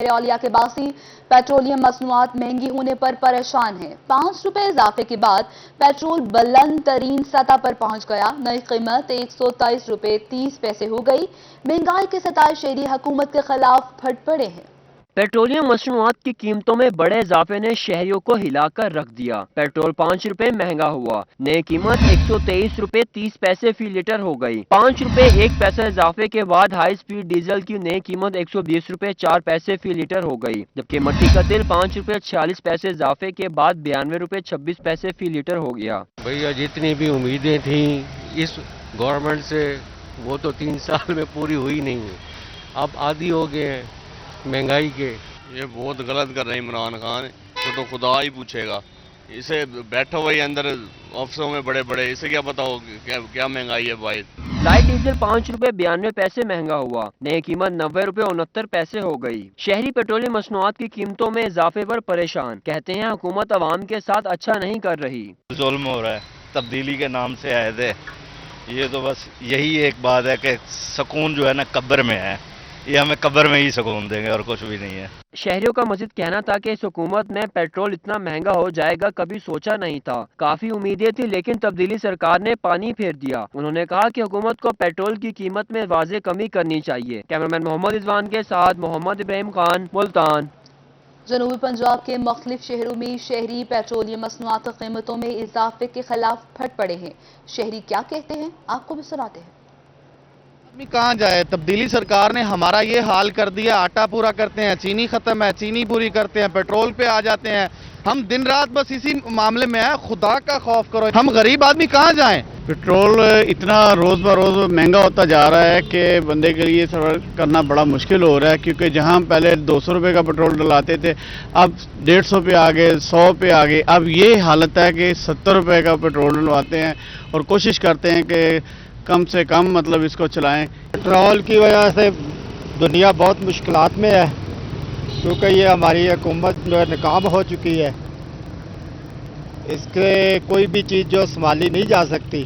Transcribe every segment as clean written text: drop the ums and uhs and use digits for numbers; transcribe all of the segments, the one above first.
اولیاء کے باسی پیٹرولیم مصنوعات مہنگی ہونے پر پریشان ہیں۔ 5 روپے اضافے کے بعد پیٹرول بلند ترین سطح پر پہنچ گیا۔ نئی قیمت 123 روپے 30 پیسے ہو گئی۔ مہنگائی کے ستائے شہری حکومت کے خلاف پھٹ پڑے ہیں۔ پیٹرولیم مصنوعات کی قیمتوں میں بڑے اضافے نے شہریوں کو ہلا کر رکھ دیا۔ پیٹرول 5 روپے مہنگا ہوا۔ نئی قیمت 123 روپے 30 پیسے فی لیٹر ہو گئی۔ 5 روپے 1 پیسہ اضافے کے بعد ہائی سپیڈ ڈیزل کی نئی قیمت 120 روپے 4 پیسے فی لیٹر ہو گئی، جبکہ مٹی کا تیل 5 روپے 46 پیسے اضافے کے بعد 92 روپے 26 پیسے فی لیٹر ہو گیا۔ بھیا جتنی بھی امیدیں تھیں اس گورنمنٹ سے وہ تو 3 سال میں پوری ہوئی نہیں ہے۔ اب عادی ہو گئے ہیں مہنگائی کے۔ یہ بہت غلط کر رہے ہیں عمران خان، تو خدا ہی پوچھے گا۔ اسے بیٹھا ہوا ہی اندر آفسوں میں بڑے بڑے، اسے کیا پتا ہو کیا مہنگائی ہے باہر۔ لائٹ ڈیزل 5 روپے 92 پیسے مہنگا ہوا۔ نئی قیمت 90 روپے 69 پیسے ہو گئی۔ شہری پیٹرولیم مصنوعات کی قیمتوں میں اضافے پر پریشان، کہتے ہیں حکومت عوام کے ساتھ اچھا نہیں کر رہی۔ ظلم ہو رہا ہے، تبدیلی کے نام سے آئے تھے، یہ تو بس یہی ایک بات ہے کہ سکون جو ہے نا قبر میں ہے، یہ ہمیں قبر میں ہی سکون دیں گے اور کچھ بھی نہیں ہے۔ شہریوں کا مزید کہنا تھا کہ اس حکومت میں پیٹرول اتنا مہنگا ہو جائے گا کبھی سوچا نہیں تھا۔ کافی امیدیں تھی لیکن تبدیلی سرکار نے پانی پھیر دیا۔ انہوں نے کہا کہ حکومت کو پیٹرول کی قیمت میں واضح کمی کرنی چاہیے۔ کیمرمین محمد رضوان کے ساتھ محمد ابراہیم خان، ملتان۔ جنوبی پنجاب کے مختلف شہروں میں شہری پیٹرولیم مصنوعات کی قیمتوں میں اضافے کے خلاف پھٹ پڑے ہیں۔ شہری کیا کہتے ہیں آپ کو بھی سناتے ہیں۔ آدمی کہاں جائے؟ تبدیلی سرکار نے ہمارا یہ حال کر دیا، آٹا پورا کرتے ہیں، چینی ختم ہے، چینی پوری کرتے ہیں، پیٹرول پہ آ جاتے ہیں، ہم دن رات بس اسی معاملے میں ہیں۔ خدا کا خوف کرو، ہم غریب آدمی کہاں جائیں؟ پیٹرول اتنا روز بروز مہنگا ہوتا جا رہا ہے کہ بندے کے لیے سفر کرنا بڑا مشکل ہو رہا ہے، کیونکہ جہاں پہلے 200 روپے کا پیٹرول ڈلاتے تھے اب 150 پہ آ گئے، 100 پہ آ گئے، اب یہ حالت ہے کہ 70 روپے کا پیٹرول ڈلواتے ہیں اور کوشش کرتے ہیں کہ کم سے کم مطلب اس کو چلائیں۔ پیٹرول کی وجہ سے دنیا بہت مشکلات میں ہے، کیونکہ یہ ہماری حکومت جو ہے ناکام ہو چکی ہے، اس کے کوئی بھی چیز جو سنبھالی نہیں جا سکتی،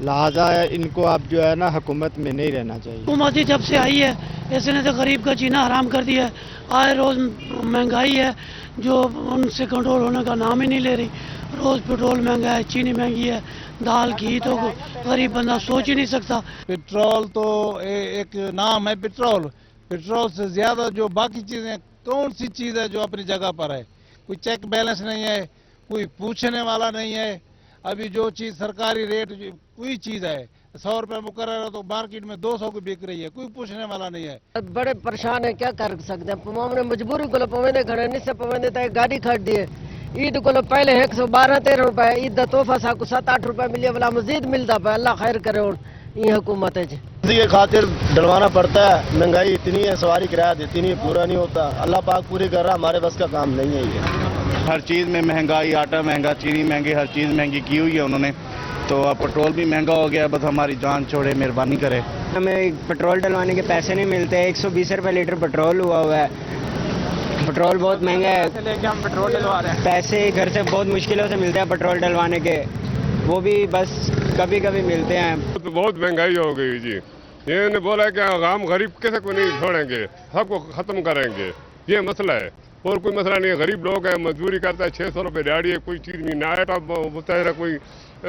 لہٰذا ان کو اب جو ہے نا حکومت میں نہیں رہنا چاہیے۔ حکومت جب سے آئی ہے اس نے تو غریب کا جینا حرام کر دیا ہے۔ آئے روز مہنگائی ہے جو ان سے کنٹرول ہونے کا نام ہی نہیں لے رہی۔ روز پیٹرول مہنگا ہے، چینی مہنگی ہے، دال گھی تو غریب بندہ سوچ ہی نہیں سکتا۔ پیٹرول تو ایک نام ہے، پیٹرول سے زیادہ جو باقی چیزیں، کون سی چیز ہے جو اپنی جگہ پر ہے؟ کوئی چیک بیلنس نہیں ہے، کوئی پوچھنے والا نہیں ہے۔ ابھی جو چیز سرکاری ریٹ کوئی چیز ہے 100 روپے مقرر ہے تو مارکیٹ میں 200 کو بک رہی ہے، کوئی پوچھنے والا نہیں ہے۔ بڑے پریشان ہیں، کیا کر سکتے ہیں؟ ہم نے مجبوری کو پونے کھڑے نہیں سے پونے تک گاڑی کھڑ دیے۔ عید کو پہلے 112-13 روپے، عید دا تحفہ سا کو 7-8 روپے ملے والا مزید ملتا پہ۔ اللہ خیر کرے اور یہ حکومت ہے اسی کے خاطر ڈلوانا پڑتا ہے، مہنگائی اتنی ہے، سواری کرایہ دیتی نہیں، پورا نہیں ہوتا۔ اللہ پاک پوری کر رہا، ہمارے بس کا کام نہیں ہے یہ۔ ہر چیز میں مہنگائی، آٹا مہنگا، چینی مہنگی، ہر چیز مہنگی کی ہوئی ہے انہوں نے، تو اب پیٹرول بھی مہنگا ہو گیا، بس ہماری جان چھوڑے، مہربانی کرے۔ ہمیں پیٹرول ڈلوانے کے پیسے نہیں ملتے، 120 روپے لیٹر پیٹرول ہوا ہے۔ پیٹرول بہت مہنگا ہے، پیٹرول ڈلوا رہے ہیں، پیسے گھر سے بہت مشکلوں سے ملتے ہیں پیٹرول ڈلوانے کے، وہ بھی بس کبھی کبھی ملتے ہیں۔ بہت مہنگائی ہو گئی جی، یہ نے بولا کہ عوام غریب کسی کو نہیں چھوڑیں گے، سب کو ختم کریں گے، یہ مسئلہ ہے اور کوئی مسئلہ نہیں ہے۔ غریب لوگ ہیں، مزدوری کرتا ہے، 600 روپے دیہڑی ہے، کوئی چیز نہیں، نہ آٹا بتا کوئی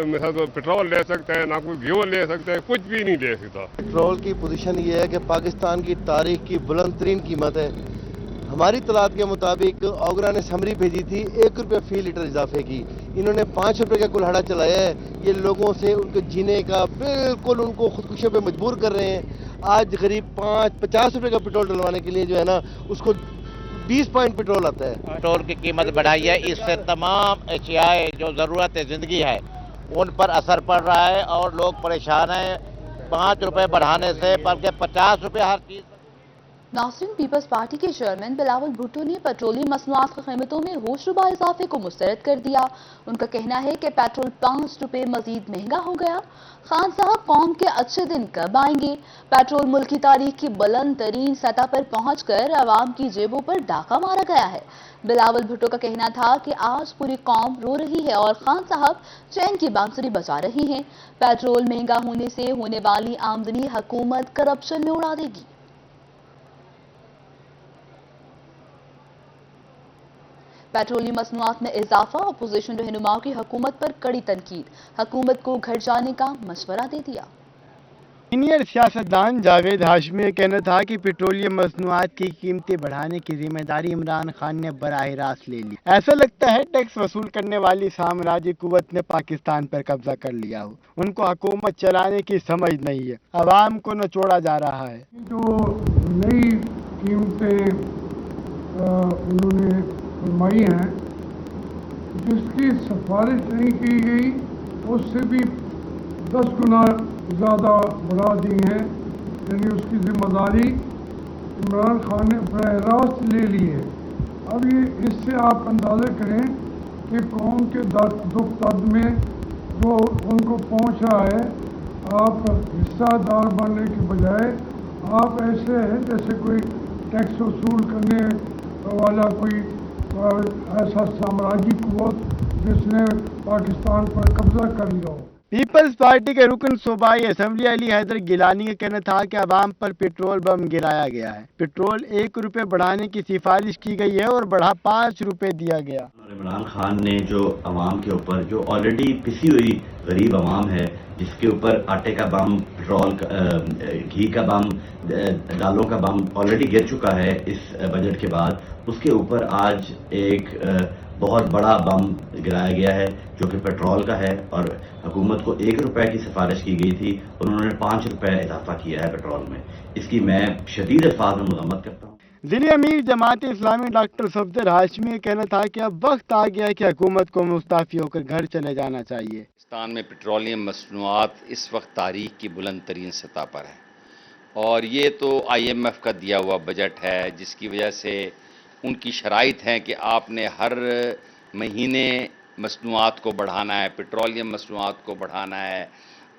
مثلا پیٹرول لے سکتا ہے، نہ کوئی گھیو لے سکتا ہے، کچھ بھی نہیں لے سکتا۔ پیٹرول کی پوزیشن یہ ہے کہ پاکستان کی تاریخ کی بلند ترین قیمت ہے۔ ہماری اطلاعات کے مطابق اوگرا نے سمری بھیجی تھی 1 روپے فی لیٹر اضافے کی، انہوں نے 5 روپے کا کلہاڑا چلایا ہے۔ یہ لوگوں سے ان کے جینے کا بالکل ان کو خودکشیوں پہ مجبور کر رہے ہیں۔ آج غریب 50 روپے کا پیٹرول ڈلوانے کے لیے جو ہے نا اس کو 20 پوائنٹ پیٹرول آتا ہے۔ پیٹرول کی قیمت بڑھائی ہے، اس سے تمام اشیاء جو ضرورت زندگی ہے ان پر اثر پڑ رہا ہے اور لوگ پریشان ہیں 5 روپے بڑھانے سے، بلکہ 50 روپے ہر چیز۔ ناصرین، پیپلز پارٹی کے چیئرمین بلاول بھٹو نے پیٹرولیم مصنوعات کی قیمتوں میں ہوشربا اضافے کو مسترد کر دیا۔ ان کا کہنا ہے کہ پیٹرول 5 روپے مزید مہنگا ہو گیا۔ خان صاحب، قوم کے اچھے دن کب آئیں گے؟ پیٹرول ملک کی تاریخ کی بلند ترین سطح پر پہنچ کر عوام کی جیبوں پر ڈاکہ مارا گیا ہے۔ بلاول بھٹو کا کہنا تھا کہ آج پوری قوم رو رہی ہے اور خان صاحب چین کی بانسری بجا رہی ہیں۔ پیٹرول مہنگا ہونے سے ہونے والی آمدنی حکومت کرپشن میں اڑا دے گی۔ पेट्रोलियम मसनूआत में इजाफा, अपोजिशन रहनुमाओं की हुकूमत पर कड़ी तनकीद, हुकूमत को घर जाने का मशवरा दे दिया। सीनियर सियासतदान जावेद हाशमी का कहना था कि पेट्रोलियम मसनूआत की कीमतें बढ़ाने की जिम्मेदारी इमरान खान ने बराह रास्त ले ली। ऐसा लगता है टैक्स वसूल करने वाली साम्राज्य कुव्वत ने पाकिस्तान पर कब्जा कर लिया हो। उनको हुकूमत चलाने की समझ नहीं है, अवाम को नचोड़ा जा रहा है। जो नई कीमतें उन्होंने फरमाई हैं, जिसकी सिफारिश नहीं की गई उससे भी 10 गुना ज़्यादा बढ़ा दी है, यानी उसकी जिम्मेदारी इमरान खान ने बराह रास्त ले ली है। अब ये इससे आप अंदाज़ा करें कि कौम के दुख दर्द में जो उनको पहुंच रहा है, आप हिस्सादार बनने के बजाय आप ऐसे हैं जैसे कोई टैक्स वसूल करने वाला कोई ऐसा साम्राज्य कुव्वत जिसने पाकिस्तान पर कब्जा कर लिया हो। पीपल्स पार्टी के रुकन सूबाई असेंबली अली हैदर गिलानी का कहना था कि अवाम पर पेट्रोल बम गिराया गया है। पेट्रोल 1 रुपये बढ़ाने की सिफारिश की गई है और बढ़ा 5 रुपये दिया गया। इमरान खान ने जो अवाम के ऊपर, जो ऑलरेडी पिसी हुई गरीब अवाम है, जिसके ऊपर आटे का बम, पेट्रोल, घी का बम, दालों का बम ऑलरेडी गिर चुका है इस बजट के बाद, उसके ऊपर आज एक बहुत बड़ा बम गिराया गया है जो कि पेट्रोल का है। और हुकूमत को 1 रुपये की सिफारिश की गई थी और उन्होंने 5 रुपये इजाफा किया है पेट्रोल में। इसकी मैं शदीद अल्फाज में मज़म्मत करता हूँ। ज़िली अमीर जमात इस्लामी डॉक्टर सफदर हाशमी का कहना था कि अब वक्त आ गया है कि हुकूमत को मुस्ताफ़ी होकर घर चले जाना चाहिए। पाकिस्तान में पेट्रोलियम मसनूआत इस वक्त तारीख की बुलंद तरीन सतह पर है और ये तो IMF का दिया हुआ बजट है, जिसकी वजह से उनकी शराइत हैं कि आपने हर महीने मसनूआत को बढ़ाना है, पेट्रोलियम मसनूआत को बढ़ाना है,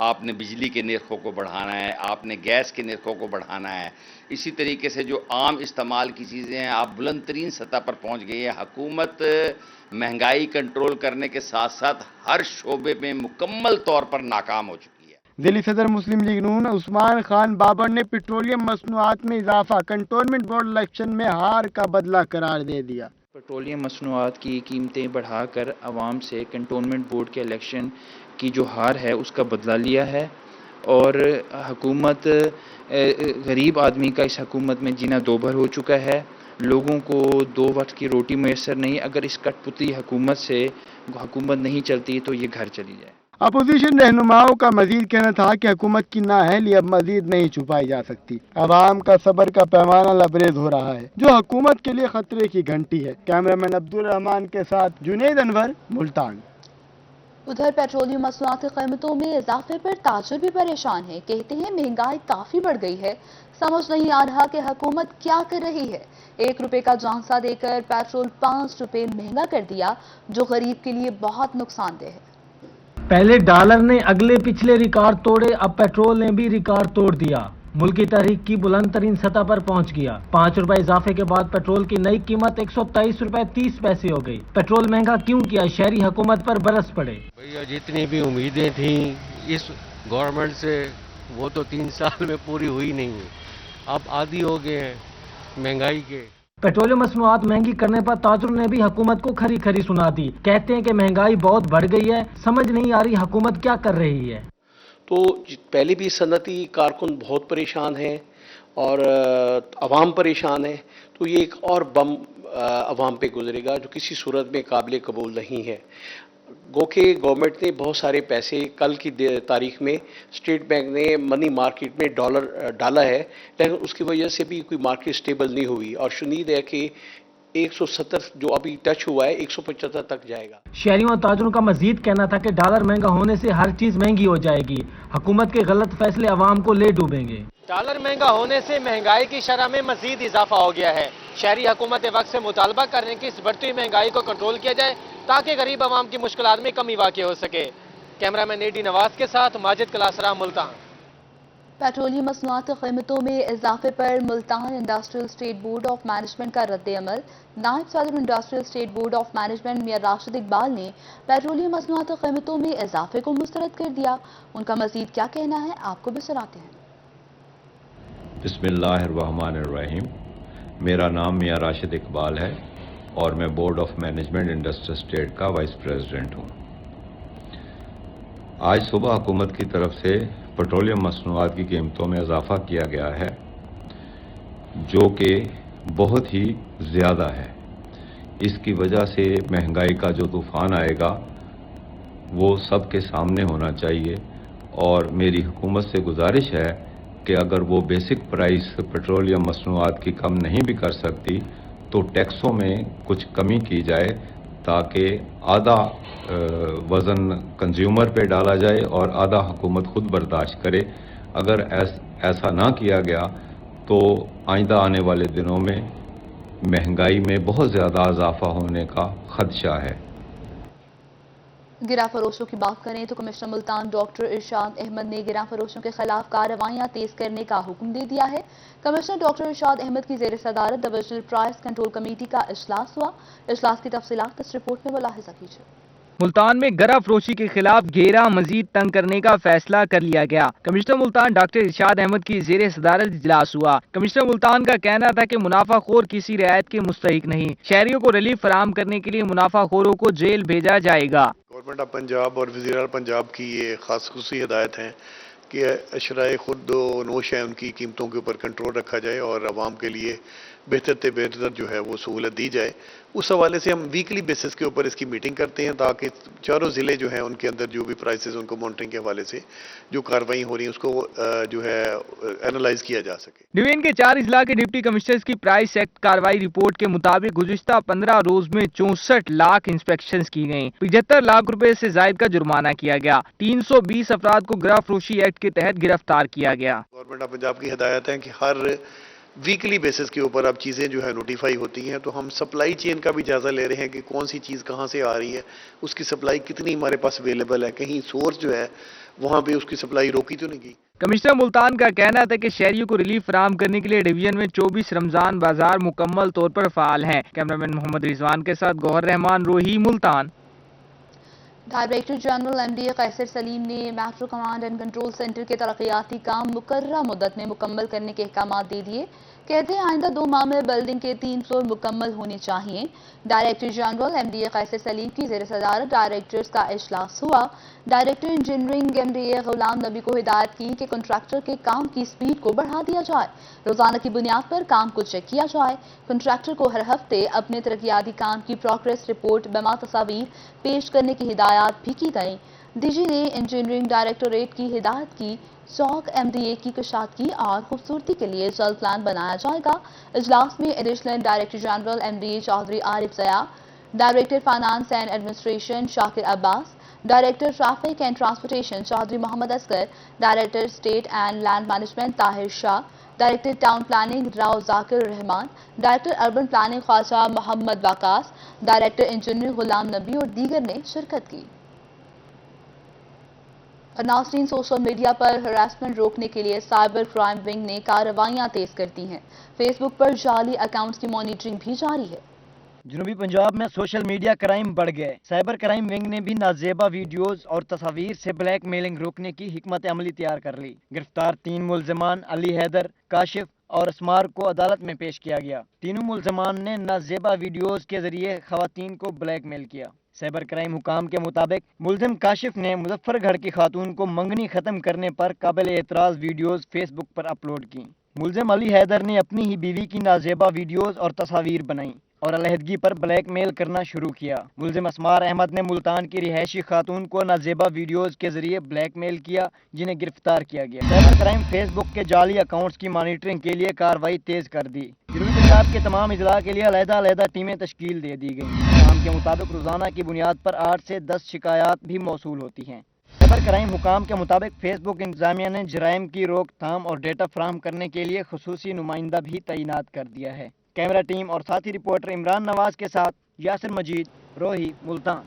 आपने बिजली के निर्खों को बढ़ाना है, आपने गैस के निर्खों को बढ़ाना है। इसी तरीके से जो आम इस्तेमाल की चीज़ें हैं, आप बुलंद तरीन सतह पर पहुँच गई है। हुकूमत महंगाई कंट्रोल करने के साथ साथ हर शोबे में मुकम्मल तौर पर नाकाम हो चुकी है। दिल्ली सदर मुस्लिम लीग नून उस्मान खान बाबर ने पेट्रोलियम मसनूआत में इजाफा कंटोनमेंट बोर्ड इलेक्शन में हार का बदला करार दे दिया। पेट्रोलियम मसनूआत की कीमतें बढ़ाकर आवाम से कंटोनमेंट बोर्ड के इलेक्शन की जो हार है उसका बदला लिया है और हुकूमत, गरीब आदमी का इस हुकूमत में जीना दोभर हो चुका है। लोगों को 2 वक्त की रोटी मैसर नहीं। अगर इस कठपुतली हुकूमत से हुकूमत नहीं चलती तो ये घर चली जाए। अपोजिशन रहनुमाओं का मजीद कहना था कि हुकूमत की नाअहली अब मजीद नहीं छुपाई जा सकती। अवाम का सब्र का पैमाना लबरेज हो रहा है, जो हुकूमत के लिए खतरे की घंटी है। कैमरामैन अब्दुल रहमान के साथ जुनैद अनवर, मुल्तान। उधर पेट्रोलियम मसनूआत की कीमतों में इजाफे पर ताजिर भी परेशान है। कहते हैं महंगाई काफी बढ़ गई है, समझ नहीं आ रहा कि हुकूमत क्या कर रही है। 1 रुपये का झांसा देकर पेट्रोल 5 रुपये महंगा कर दिया, जो गरीब के लिए बहुत नुकसानदेह है। पहले डॉलर ने अगले पिछले रिकॉर्ड तोड़े, अब पेट्रोल ने भी रिकॉर्ड तोड़ दिया। मुल्क की तहरीक की बुलंद तरीन सतह पर पहुंच गया। 5 रुपए इजाफे के बाद पेट्रोल की नई कीमत 123 रुपए 30 पैसे हो गई। पेट्रोल महंगा क्यों किया, शहरी हुकूमत पर बरस पड़े। भैया जितनी भी उम्मीदें थी इस गवर्नमेंट से, वो तो 3 साल में पूरी हुई नहीं है। अब आदी हो गए हैं महंगाई के। पेट्रोलियम मसनूआत महंगी करने पर ताजुर ने भी हुकूमत को खरी खरी सुना दी। कहते हैं कि महंगाई बहुत बढ़ गई है, समझ नहीं आ रही हुकूमत क्या कर रही है। तो पहले भी सनती कारकुन बहुत परेशान हैं और अवाम परेशान है, तो ये एक और बम अवाम पे गुजरेगा जो किसी सूरत में काबिल कबूल नहीं है। गो के गवर्नमेंट ने बहुत सारे पैसे कल की तारीख में स्टेट बैंक ने मनी मार्केट में डॉलर डाला है, लेकिन उसकी वजह से भी कोई मार्केट स्टेबल नहीं हुई और शुनीद है कि 170 जो अभी टच हुआ है 175 तक जाएगा। शहरियों और ताजुरों का मजीद कहना था कि डॉलर महंगा होने से हर चीज महंगी हो जाएगी। हुकूमत के गलत फैसले अवाम को ले डूबेंगे। डॉलर महंगा होने से महंगाई की शरह में मजीद इजाफा हो गया है। शहरी हुकूमत वक्त से मुतालबा कर रहे हैं कि इस बढ़ती हुई महंगाई को कंट्रोल किया जाए ताकि गरीब आवाम की मुश्किलात में कमी वाक़ई हो सके। कैमरामैन एडी नवाज के साथ माजिद कलासरा, मुल्तान। पेट्रोलियम मसनूआत की कीमतों में इजाफे पर Multan industrial state board of management का रद्द-ए-अमल। नायब सदर industrial state board of management Mian Rashid Iqbal ने पेट्रोलियम मसनूआत की कीमतों में इजाफे को मुस्तरद कर दिया। उनका मजीद क्या कहना है, आपको भी सुनाते हैं। बिस्मिल्लाहिर्रहमानिर्रहीम। मेरा नाम मियां राशिद इकबाल है। اور میں board of management industrial estate کا وائس پریزیڈنٹ ہوں۔ آج صبح حکومت کی طرف سے پیٹرولیم مصنوعات کی قیمتوں میں اضافہ کیا گیا ہے جو کہ بہت ہی زیادہ ہے۔ اس کی وجہ سے مہنگائی کا جو طوفان آئے گا وہ سب کے سامنے ہونا چاہیے، اور میری حکومت سے گزارش ہے کہ اگر وہ بیسک پرائس پیٹرولیم مصنوعات کی کم نہیں بھی کر سکتی تو ٹیکسوں میں کچھ کمی کی جائے تاکہ آدھا وزن کنزیومر پہ ڈالا جائے اور آدھا حکومت خود برداشت کرے۔ اگر ایسا نہ کیا گیا تو آئندہ آنے والے دنوں میں مہنگائی میں بہت زیادہ اضافہ ہونے کا خدشہ ہے۔ گرا فروشوں کی بات کریں تو کمشنر ملتان ڈاکٹر ارشاد احمد نے گرا فروشوں کے خلاف کارروائیاں تیز کرنے کا حکم دے دیا ہے۔ کمشنر ڈاکٹر ارشاد احمد کی زیر صدارت ڈویژنل پرائس کنٹرول کمیٹی کا اجلاس ہوا۔ اجلاس کی تفصیلات اس رپورٹ میں ملاحظہ کیجیے۔ ملتان میں گرا فروشی کے خلاف گھیرا مزید تنگ کرنے کا فیصلہ کر لیا گیا۔ کمشنر ملتان ڈاکٹر ارشاد احمد کی زیر صدارت اجلاس ہوا۔ کمشنر ملتان کا کہنا تھا کہ منافع خور کسی رعایت کے مستحق نہیں، شہریوں کو ریلیف فراہم کرنے کے لیے منافع خوروں کو جیل بھیجا جائے گا۔ گورنمنٹ آف پنجاب اور وزیر اعلیٰ پنجاب کی یہ خصوصی ہدایت ہیں کہ اشرائے خود و نوش ہیں ان کی قیمتوں کے اوپر کنٹرول رکھا جائے اور عوام کے لیے بہتر سے بہتر جو ہے وہ سہولت دی جائے۔ اس حوالے سے ہم ویکلی بیسس کے اوپر اس کی میٹنگ کرتے ہیں تاکہ چاروں ضلع جو ہیں ان کے اندر جو بھی پرائسز ان کو مانیٹرنگ کے حوالے سے جو کارروائی ہو رہی ہیں اس کو جو ہے اینالائز کیا جا سکے۔ ڈویژن کے 4 اضلاع کے ڈپٹی کمشنرز کی پرائس ایکٹ کارروائی رپورٹ کے مطابق گزشتہ 15 روز میں 64 لاکھ انسپیکشنز کی گئیں، 75 لاکھ روپے سے زائد کا جرمانہ کیا گیا، 320 افراد کو گرا فروشی ایکٹ کے تحت گرفتار کیا گیا۔ گورنمنٹ آف پنجاب کی ہدایت ہے کہ ہر ویکلی بیسس کے اوپر اب چیزیں جو ہے نوٹیفائی ہوتی ہیں، تو ہم سپلائی چین کا بھی جائزہ لے رہے ہیں کہ کون سی چیز کہاں سے آ رہی ہے، اس کی سپلائی کتنی ہمارے پاس اویلیبل ہے، کہیں سورس جو ہے وہاں پہ اس کی سپلائی روکی تو نہیں گئی۔ کمشنر ملتان کا کہنا تھا کہ شہریوں کو ریلیف فراہم کرنے کے لیے ڈویژن میں 24 رمضان بازار مکمل طور پر فعال ہیں۔ کیمرامین محمد رضوان کے ساتھ Gohar Rehman, Rohi, Multan. Director general M D A Qaiser Saleem نے metro command and control centre کے ترقیاتی کام مقررہ مدت میں مکمل کرنے کے احکامات دے دیے۔ کہتے ہیں آئندہ 2 ماہ میں بلڈنگ کے 3 فلور مکمل ہونے چاہیے۔ Director general M D A Qaiser Saleem کی زیر صدارت ڈائریکٹرز کا اجلاس ہوا۔ Director engineering M D A Ghulam Nabi کو ہدایت کی کہ کنٹریکٹر کے کام کی سپیڈ کو بڑھا دیا جائے، روزانہ کی بنیاد پر کام کو چیک کیا جائے، کنٹریکٹر کو ہر ہفتے اپنے ترقیاتی کام کی پروگریس رپورٹ بما تصاویر پیش کرنے کی ہدایات بھی کی گئیں۔ ڈی جی نے انجینئرنگ ڈائریکٹوریٹ کی ہدایت کی چوک ایم ڈی اے کی کشادگی اور خوبصورتی کے لیے جلد پلان بنایا جائے گا۔ اجلاس میں additional director general M D A Chaudhry Arif Zia, director finance and administration Shakir Abbas, director traffic and transportation Chaudhry Muhammad Asghar, director estate and land management Tahir Shah, director town planning Rao Zakir Rehman, director urban planning Khawaja Muhammad Waqas, director engineer Ghulam Nabi اور دیگر نے شرکت کی۔ اور ناظرین، سوشل میڈیا پر ہراسمنٹ روکنے کے لیے سائبر کرائم ونگ نے کارروائیاں تیز کر دی ہیں۔ فیس بک پر جعلی اکاؤنٹس کی مانیٹرنگ بھی جاری ہے۔ جنوبی پنجاب میں سوشل میڈیا کرائم بڑھ گئے۔ سائبر کرائم ونگ نے بھی نازیبا ویڈیوز اور تصاویر سے بلیک میلنگ روکنے کی حکمت عملی تیار کر لی۔ گرفتار 3 ملزمان علی حیدر، کاشف اور اسمار کو عدالت میں پیش کیا گیا۔ تینوں ملزمان نے نازیبا ویڈیوز کے ذریعے خواتین کو بلیک میل کیا۔ سائبر کرائم حکام کے مطابق ملزم کاشف نے مظفر گڑھ کی خاتون کو منگنی ختم کرنے پر قابل اعتراض ویڈیوز فیس بک پر اپلوڈ کی۔ ملزم علی حیدر نے اپنی ہی بیوی کی نازیبا ویڈیوز اور تصاویر بنائیں اور علیحدگی پر بلیک میل کرنا شروع کیا۔ ملزم اسمار احمد نے ملتان کی رہائشی خاتون کو نازیبا ویڈیوز کے ذریعے بلیک میل کیا، جنہیں گرفتار کیا گیا۔ سائبر کرائم فیس بک کے جعلی اکاؤنٹس کی مانیٹرنگ کے لیے کارروائی تیز کر دی۔ جنوبی پنجاب کے تمام اضلاع کے لیے علیحدہ ٹیمیں تشکیل دے دی گئیں۔ حکام کے مطابق روزانہ کی بنیاد پر 8 سے 10 شکایات بھی موصول ہوتی ہیں۔ سائبر کرائم حکام کے مطابق فیس بک انتظامیہ نے جرائم کی روک تھام اور ڈیٹا فراہم کرنے کے لیے خصوصی نمائندہ بھی تعینات کر دیا ہے۔ کیمرہ ٹیم اور ساتھی رپورٹر عمران نواز کے ساتھ یاسر مجید، روہی، ملتان۔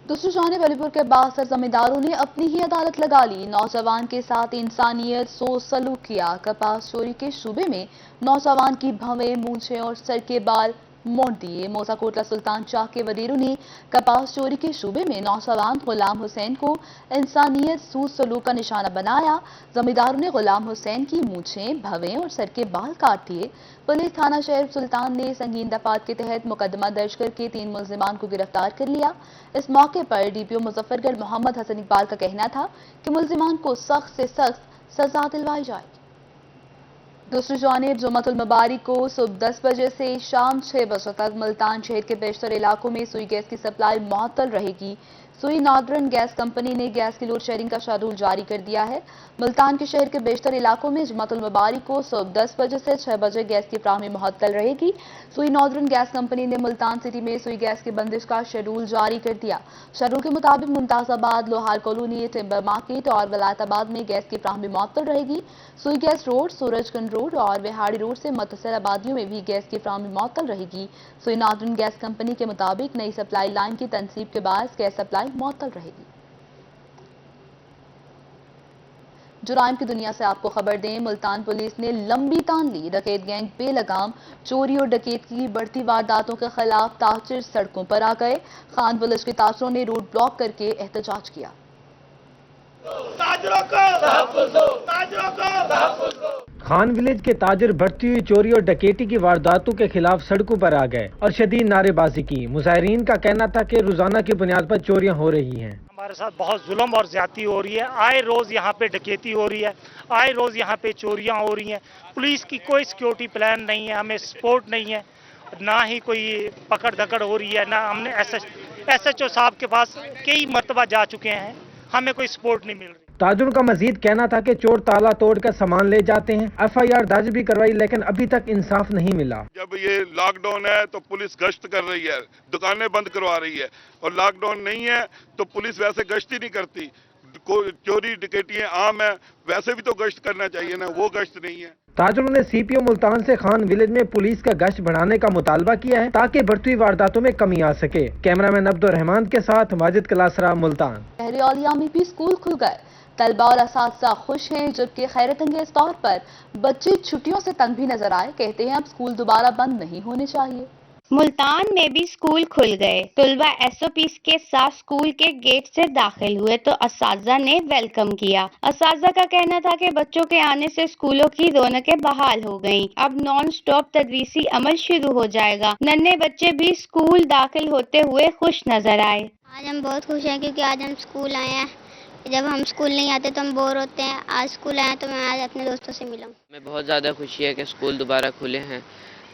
دوسری جانب علی پور کے باثر زمینداروں نے اپنی ہی عدالت لگا لی۔ نوجوان کے ساتھ انسانیت سو سلوک کیا۔ کپاس چوری کے شبے میں نوجوان کی بھویں، مونچھیں اور سر کے بال मोड़ दिए। मूसा कोटला सुल्तान शाह के वजीरों ने कपास चोरी के शूबे में नौजवान गुलाम हुसैन को इंसानियत सूद सलूक का निशाना बनाया। जमींदारों ने गुलाम हुसैन की मूछें, भवें और सर के बाल काट दिए। पुलिस थाना शहर सुल्तान ने संगीन दफात के तहत मुकदमा दर्ज करके 3 मुलजिमान को गिरफ्तार कर लिया। इस मौके पर डीपीओ मुजफ्फरगढ़ मोहम्मद हसन इकबाल का कहना था कि मुलजिमान को सख्त से सख्त सजा दिलवाई जाएगी। दूसरी जानिब जुम्मतुल मुबारक को सुबह 10 बजे से शाम 6 बजे तक मुल्तान शहर के बेशतर इलाकों में सुई गैस की सप्लाई मुअत्तल रहेगी। सुई नॉर्दर्न गैस कंपनी ने गैस की लोड शेयरिंग का शेड्यूल जारी कर दिया है। मुल्तान के शहर के बेशतर इलाकों में जुम्मतुल मुबारक को सुबह 10 बजे से 6 बजे गैस की फराहमी मुअत्तल रहेगी। सुई नॉर्दर्न गैस कंपनी ने मुल्तान सिटी में सुई गैस की बंदिश का शेड्यूल जारी कर दिया। शेड्यूल के मुताबिक मुमताजाबाद, लोहार कॉलोनी, टिम्बर मार्केट और वलायताबाद में गैस की फराहमी मुअत्तल रहेगी। सुई गैस रोड, सूरजगंज रोड और विहाड़ी रोड से मुत्तसिल आबादियों में भी गैस की फराहमी मुअत्तल रहेगी। सुई नॉर्दर्न गैस कंपनी के मुताबिक नई सप्लाई लाइन की तनसीब के बाद गैस सप्लाई मुअत्तल रहेगी। जुराइम की दुनिया से आपको खबर दें, मुल्तान पुलिस ने लंबी तान ली। डकैत गैंग बेलगाम चोरी और डकैती की बढ़ती वारदातों के खिलाफ ताजिर सड़कों पर आ गए। खान विलेज के ताजरों ने रोड ब्लॉक करके एहतजाज किया। खान विलेज के ताजिर बढ़ती हुई चोरी और डकैती की वारदातों के खिलाफ सड़कों पर आ गए और शदीद नारेबाजी की। मुजाहिरीन का कहना था कि रोजाना की बुनियाद पर चोरियां हो रही हैं। हमारे साथ बहुत जुल्म और ज्यादती हो रही है। आए रोज यहाँ पे डकैती हो रही है, आए रोज यहाँ पे चोरियां हो रही हैं। पुलिस की कोई सिक्योरिटी प्लान नहीं है, हमें सपोर्ट नहीं है, ना ही कोई पकड़ धकड़ हो रही है। ना हमने SHO साहब के पास कई मरतबा जा चुके हैं, हमें कोई सपोर्ट नहीं मिल रही। ताजुर का मजीद कहना था कि चोर ताला तोड़ कर सामान ले जाते हैं। FIR दर्ज भी करवाई लेकिन अभी तक इंसाफ नहीं मिला। जब ये लॉकडाउन है तो पुलिस गश्त कर रही है, दुकानें बंद करवा रही है, और लॉकडाउन नहीं है तो पुलिस वैसे गश्त ही नहीं करती। चोरी डकैतियां आम है, वैसे भी तो गश्त करना चाहिए ना, वो गश्त नहीं है। ताजुर ने CPO मुल्तान से खान विलेज में पुलिस का गश्त बढ़ाने का मुतालबा किया है ताकि बढ़ती हुई वारदातों में कमी आ सके। कैमरामैन अब्दुल रहमान के साथ माजिद कलासरा, मुल्तान। शहरी औलिया में भी स्कूल खुल गए। तलबा और असातिज़ा खुश हैं, जबकि खैरत अंगेज तौर पर बच्चे छुट्टियों से तंग भी नजर आए। कहते हैं अब स्कूल दोबारा बंद नहीं होने चाहिए। मुल्तान में भी स्कूल खुल गए। तलबा SOPs के साथ स्कूल के गेट से दाखिल हुए तो असातिज़ा ने वेलकम किया। असातिज़ा का कहना था कि बच्चों के आने से स्कूलों की रौनकें बहाल हो गईं। अब नॉन स्टॉप तदरीसी अमल शुरू हो जाएगा। नन्हे बच्चे भी स्कूल दाखिल होते हुए खुश नजर आए। आज हम बहुत खुश हैं क्योंकि आज हम स्कूल आए हैं। जब हम स्कूल नहीं आते तो हम बोर होते हैं। आज स्कूल आए तो मैं आज अपने दोस्तों से मिला हूँ। हमें बहुत ज़्यादा खुशी है कि स्कूल दोबारा खुले हैं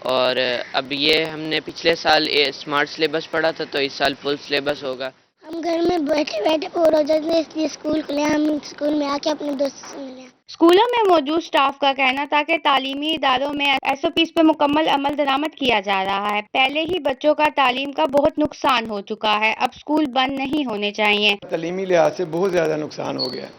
और अब ये हमने पिछले साल स्मार्ट सिलेबस पढ़ा था तो इस साल फुल सिलेबस होगा। हम घर में बैठे बैठे बोर हो जाते हैं, इसलिए स्कूल खुले। हम स्कूल में आके अपने दोस्तों से मिले। स्कूलों में मौजूद स्टाफ का कहना था कि तालीमी इदारों में SOPs पर मुकम्मल अमल दरामद किया जा रहा है। पहले ही बच्चों का तालीम का बहुत नुकसान हो चुका है, अब स्कूल बंद नहीं होने चाहिए। तालीमी लिहाज से बहुत ज़्यादा नुकसान हो गया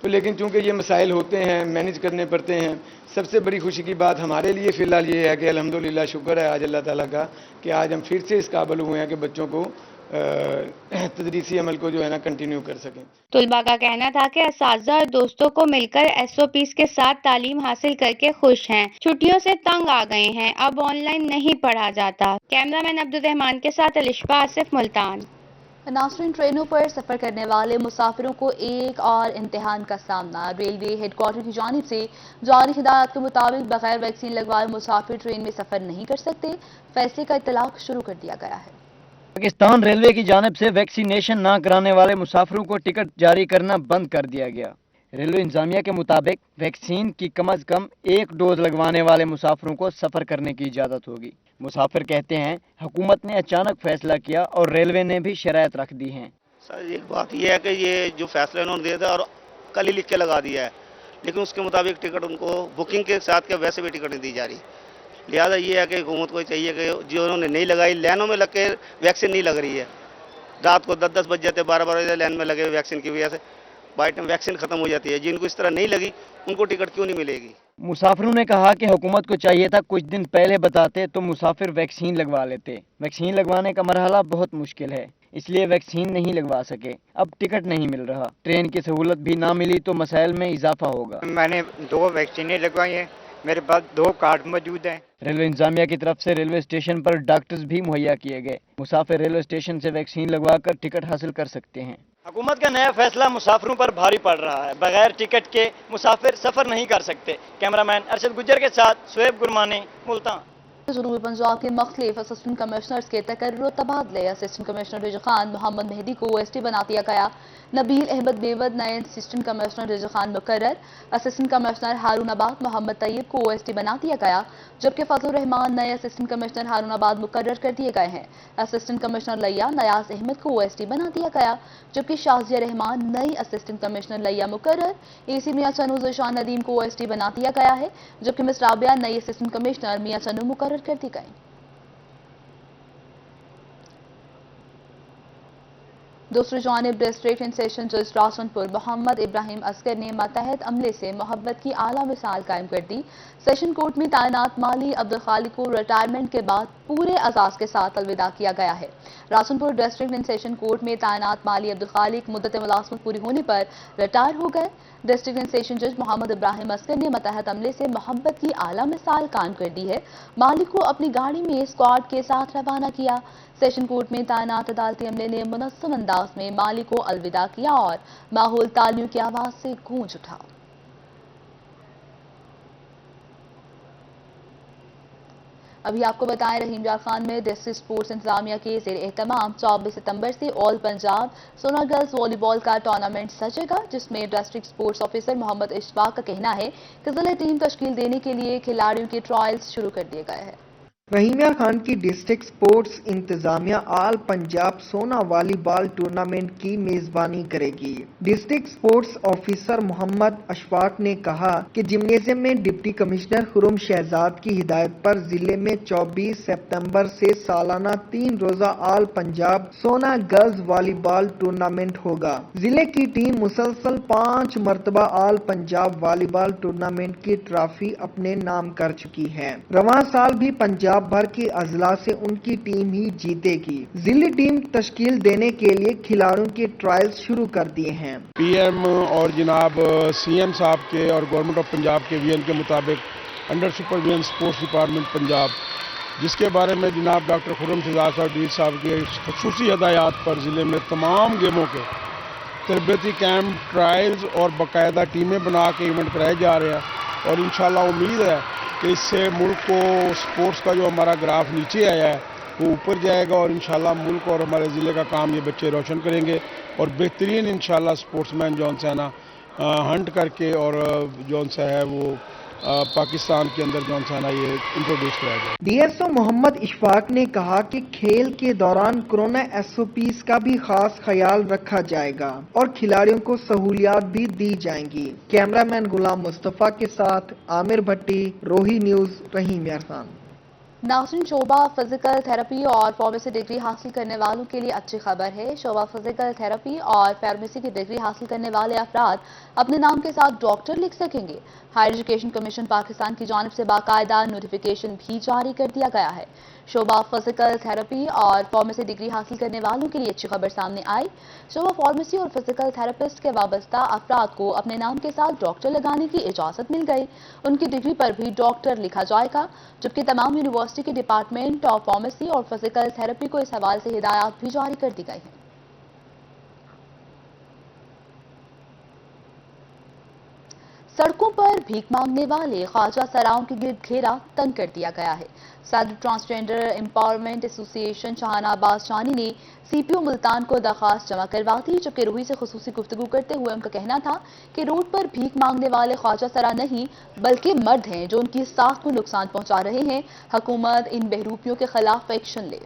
तो, लेकिन चूंकि ये मसाइल होते हैं, मैनेज करने पड़ते हैं। सबसे बड़ी खुशी की बात हमारे लिए फ़िलहाल ये है कि अल्हम्दुलिल्लाह शुक्र है आज अल्लाह ताला का कि आज हम फिर से इस काबिल हुए हैं कि बच्चों को तदरीसी अमल को जो है ना कंटिन्यू कर सकें। तलबा का कहना था कि असातिज़ा और दोस्तों को मिलकर SOPs के साथ तालीम हासिल करके खुश हैं। छुट्टियों से तंग आ गए हैं, अब ऑनलाइन नहीं पढ़ा जाता। कैमरामैन अब्दुल रहमान के साथ अलिशफा आसिफ, मुल्तान। नाज़रीन, ट्रेनों पर सफर करने वाले मुसाफिरों को एक और इम्तिहान का सामना। रेलवे हेडक्वार्टर की जानिब से जारी हिदायत के मुताबिक बगैर वैक्सीन लगवाए मुसाफिर ट्रेन में सफर नहीं कर सकते। फैसले का इतलाक शुरू कर दिया गया है। पाकिस्तान रेलवे की जानिब से वैक्सीनेशन न कराने वाले मुसाफिरों को टिकट जारी करना बंद कर दिया गया। रेलवे इंतजामिया के मुताबिक वैक्सीन की कम अज कम 1 डोज लगवाने वाले मुसाफिरों को सफर करने की इजाज़त होगी। मुसाफिर कहते हैं हुकूमत ने अचानक फैसला किया और रेलवे ने भी शराइत रख दी हैं। सर एक बात यह है कि ये जो फैसला उन्होंने दिया था और कल ही लिख के लगा दिया है, लेकिन उसके मुताबिक टिकट उनको बुकिंग के साथ के वैसे भी टिकट नहीं दी जा रही। लिहाजा ये है कि हुकूमत को चाहिए कि जो उन्होंने नहीं लगाई, लाइनों में लग के वैक्सीन नहीं लग रही है। रात को 10-10 बज जाते, 12-12 बजे लाइन में लगे वैक्सीन की वजह से बाई टाइम वैक्सीन खत्म हो जाती है। जिनको इस तरह नहीं लगी उनको टिकट क्यों नहीं मिलेगी। मुसाफिरों ने कहा कि हुकूमत को चाहिए था कुछ दिन पहले बताते तो मुसाफिर वैक्सीन लगवा लेते। वैक्सीन लगवाने का मरहला बहुत मुश्किल है, इसलिए वैक्सीन नहीं लगवा सके। अब टिकट नहीं मिल रहा, ट्रेन की सहूलत भी ना मिली तो मसाइल में इजाफा होगा। मैंने 2 वैक्सीनें लगवाई हैं, मेरे पास 2 कार्ड मौजूद हैं। रेलवे इंतजामिया की तरफ से रेलवे स्टेशन पर डॉक्टर्स भी मुहैया किए गए। मुसाफिर रेलवे स्टेशन से वैक्सीन लगवाकर टिकट हासिल कर सकते हैं। हुकूमत का नया फैसला मुसाफिरों पर भारी पड़ रहा है। बगैर टिकट के मुसाफिर सफर नहीं कर सकते। कैमरामैन अरशद गुज्जर के साथ शुएब गुरमानी, मुल्तान। जनूबी पंजाब के मुख्तलिफ असिस्टेंट कमिश्नर्स के तकर्रुर तबादले। असिस्टेंट कमिश्नर रिज खान मोहम्मद मेहदी को OST बना दिया गया। नबील अहमद बेवद नए असिस्टेंट कमिश्नर रिज खान मुकर्रर। असिस्टेंट कमिश्नर हारूनाबाद मोहम्मद तैयब को OST बना दिया गया, जबकि फजलुर रहमान नए असिस्टेंट कमिश्नर हारूनाबाद मुकर्रर कर दिए गए हैं। असिस्टेंट कमिश्नर लिया नयाज अहमद को OST बना दिया गया, जबकि शाजिया रहमान नई असिस्टेंट कमिश्नर लिया मुकर्रर। AC मियां चन्नू ज़ीशान नदीम को OST बना दिया गया है, जबकि मिस राबिया नई असिस्टेंट कमिश्नर मियां चन्नू मुकर्रर कर दी गई। दूसरी जानिब डिस्ट्रिक्ट एंड सेशन जज रासनपुर मोहम्मद इब्राहिम असगर ने मातहत अमले से मोहब्बत की आला मिसाल कायम कर दी। सेशन कोर्ट में तैनात माली अब्दुल खालिक को रिटायरमेंट के बाद पूरे एजाज के साथ अलविदा किया गया है। रासनपुर डिस्ट्रिक्ट एंड सेशन कोर्ट में तैनात माली अब्दुल खालिक मुद्दत मुलाजमत पूरी होने पर रिटायर हो गए। डिस्ट्रिक्ट एंड सेशन जज मोहम्मद इब्राहिम असगर ने मतहत अमले से मोहब्बत की आला मिसाल कायम कर दी है। मालिक को अपनी गाड़ी में स्क्वाड के साथ रवाना किया। सेशन कोर्ट में तैनात अदालती अमले ने मुनस्सम अंदाज में मालिक को अलविदा किया और माहौल तालियों की आवाज से गूंज उठा। अभी आपको बताएं, रहीम यार खान में डिस्ट्रिक्ट स्पोर्ट्स इंतजामिया के ज़ेर एहतमाम 24 सितंबर से ऑल पंजाब सोना गर्ल्स वॉलीबॉल का टूर्नामेंट सजेगा, जिसमें district sports officer Mohammad Ishfaq का कहना है कि जिले टीम तश्कील देने के लिए खिलाड़ियों के ट्रायल्स शुरू कर दिए गए हैं। रहीम यार खान की डिस्ट्रिक्ट स्पोर्ट्स इंतजामिया ऑल पंजाब सोना वॉलीबॉल टूर्नामेंट की मेजबानी करेगी। District sports officer Mohammad Ashfaq ने कहा कि जिम्नेजियम में डिप्टी कमिश्नर खुरम शहजाद की हिदायत पर जिले में 24 सितंबर से सालाना 3 रोजा ऑल पंजाब सोना गर्ल्स वॉलीबॉल टूर्नामेंट होगा। जिले की टीम मुसलसल 5 मरतबा ऑल पंजाब वॉलीबॉल टूर्नामेंट की ट्रॉफी अपने नाम कर चुकी है। रवां साल भी पंजाब भर के अजला से उनकी टीम ही जीतेगी। जिले टीम तश्कील देने के लिए खिलाड़ियों के ट्रायल्स शुरू कर दिए हैं। PM और जनाब CM साहब के और गवर्नमेंट ऑफ पंजाब के विजन के मुताबिक under supervision sports department Punjab, जिसके बारे में जनाब डॉक्टर खुरम शहजाद साहब डी साहब के खसूसी हदायत पर जिले में तमाम गेमों के तरबती कैंप, ट्रायल्स और बाकायदा टीमें बना के इवेंट कराए जा रहे हैं। और इंशाल्लाह उम्मीद है कि इससे मुल्क को स्पोर्ट्स का जो हमारा ग्राफ नीचे आया है वो ऊपर जाएगा और इंशाल्लाह मुल्क और हमारे ज़िले का काम ये बच्चे रोशन करेंगे और बेहतरीन इंशाल्लाह स्पोर्ट्समैन जौन सा है ना हंट करके और जौन सा है वो पाकिस्तान के अंदर जौन सा ना ये इंट्रोड्यूस कराया जाए। DSO मोहम्मद इशफाक ने कहा कि खेल के दौरान कोरोना SOPs का भी खास ख्याल रखा जाएगा और खिलाड़ियों को सहूलियात भी दी जाएंगी। कैमरामैन गुलाम मुस्तफा के साथ आमिर भट्टी, रोही न्यूज, रहीम यार खान। नाज़रीन, शोबा फिजिकल थेरेपी और फार्मेसी डिग्री हासिल करने वालों के लिए अच्छी खबर है। शोबा फिजिकल थेरेपी और फार्मेसी की डिग्री हासिल करने वाले अफराद अपने नाम के साथ डॉक्टर लिख सकेंगे। हायर एजुकेशन कमीशन पाकिस्तान की जानिब से बाकायदा नोटिफिकेशन भी जारी कर दिया गया है। शोबा फिजिकल थेरेपी और फार्मेसी डिग्री हासिल करने वालों के लिए अच्छी खबर सामने आई। शोबा फार्मेसी और फिजिकल थेरेपिस्ट के वाबस्ता अफराद को अपने नाम के साथ डॉक्टर लगाने की इजाज़त मिल गई। उनकी डिग्री पर भी डॉक्टर लिखा जाएगा, जबकि तमाम यूनिवर्सिटी के डिपार्टमेंट ऑफ फार्मेसी और फिजिकल थेरेपी को इस हवाले से हिदायत भी जारी कर दी गई है। सड़कों पर भीख मांगने वाले ख्वाजा सराओं के गिर्द घेरा तंग कर दिया गया है। सदर ट्रांसजेंडर एम्पावरमेंट एसोसिएशन शाहनाबाज शानी ने CPO मुल्तान को दरख्वास्त जमा करवा दी, जबकि रूही से खुसूसी गुफ्तगू करते हुए उनका कहना था कि रोड पर भीख मांगने वाले ख्वाजा सरा नहीं बल्कि मर्द हैं जो उनकी साख को नुकसान पहुंचा रहे हैं। हुकूमत इन बहरूपियों के खिलाफ एक्शन ले।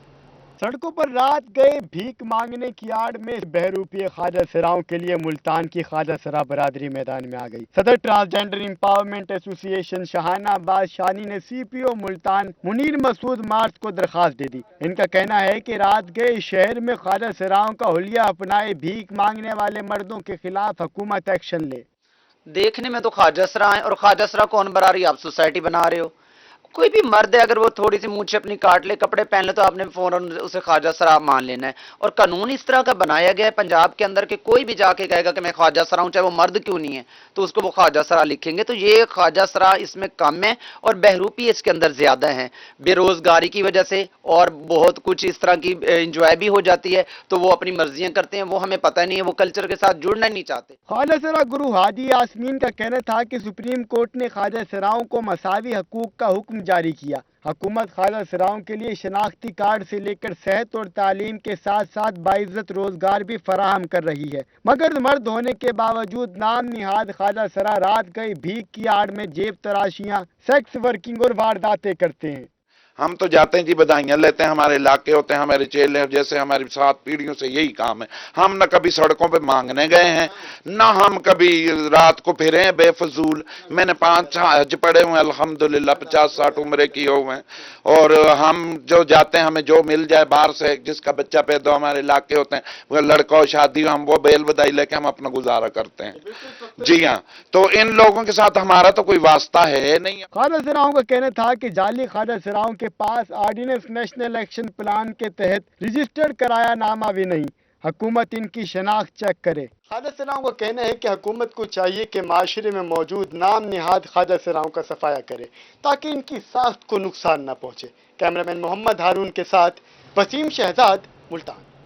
सड़कों पर रात गए भीख मांगने की आड़ में बहरूपी ख्वाजा सराओं के लिए मुल्तान की ख्वाजा सरा बरादरी मैदान में आ गई। सदर ट्रांसजेंडर एम्पावरमेंट एसोसिएशन शाहनाबाज शानी ने CPO मुल्तान मुनीर मसूद मार्च को दरखास्त दे दी। इनका कहना है कि रात गए शहर में ख्वाजा सराओं का हुलिया अपनाए भीख मांगने वाले मर्दों के खिलाफ हुकूमत एक्शन ले। देखने में तो ख्वाजा सरा है और ख्वाजा सरा कौन बरारी आप सोसाइटी बना रहे हो। कोई भी मर्द है अगर वो थोड़ी सी मूंछ अपनी काट ले, कपड़े पहन ले, तो आपने फौरन उसे ख्वाजा सरा मान लेना है। और कानून इस तरह का बनाया गया है पंजाब के अंदर कि कोई भी जाके कहेगा कि मैं ख्वाजा सरा हूं, चाहे वो मर्द क्यों नहीं है, तो उसको वो ख्वाजा सरा लिखेंगे। तो ये ख्वाजा सरा इसमें कम है और बहरूपी इसके अंदर ज्यादा है, बेरोजगारी की वजह से, और बहुत कुछ इस तरह की इंजॉय भी हो जाती है, तो वो अपनी मर्जियां करते हैं, वो हमें पता नहीं है, वो कल्चर के साथ जुड़ना नहीं चाहते। ख्वाजा सरा गुरु हाजी यास्मीन का कहना था कि सुप्रीम कोर्ट ने ख्वाजा सराओं को मसावी हकूक का हुक्म जारी किया। हुकूमत ख्वाजा सराओं के लिए शनाख्ती कार्ड से लेकर सेहत और तालीम के साथ साथ बाइज्जत रोजगार भी फराहम कर रही है, मगर मर्द होने के बावजूद नाम निहाद ख्वाजा सरा रात गई भीख की आड़ में जेब तराशियां, सेक्स वर्किंग और वारदातें करते हैं। हम तो जाते हैं जी, बधाइयाँ लेते हैं, हमारे इलाके होते हैं, हमारे चेले, जैसे हमारी 7 पीढ़ियों से यही काम है। हम न कभी सड़कों पे मांगने गए हैं, न हम कभी रात को फिरे हैं बेफजूल। मैंने 5 हज पढ़े हुए अल्हम्दुलिल्लाह, 50-60 उम्रे किए हुए हैं। और हम जो जाते हैं, हमें जो मिल जाए बाहर से, जिसका बच्चा पैदा हमारे इलाके होते हैं, वो लड़का हो शादी हो, हम वो बेल बधाई लेके हम अपना गुजारा करते हैं। जी हाँ, तो इन लोगों के साथ हमारा तो कोई वास्ता है नहीं। ख्वाजा सराओं का कहना था कि जाली ख्वाजा सराओं के पास ऑर्डिनेंस नेशनल एक्शन प्लान के तहत रजिस्टर्ड कराया नामा भी नहीं, हुकूमत इनकी शनाख्त चेक करे। ख्वाजा सराओं का कहना है कि हुकूमत को चाहिए कि माशरे में मौजूद नाम निहाद ख्वाजा सराओं का सफाया करे ताकि इनकी साख्त को नुकसान न पहुंचे। कैमरामैन मोहम्मद हारून के साथ वसीम शहजाद, मुल्तान।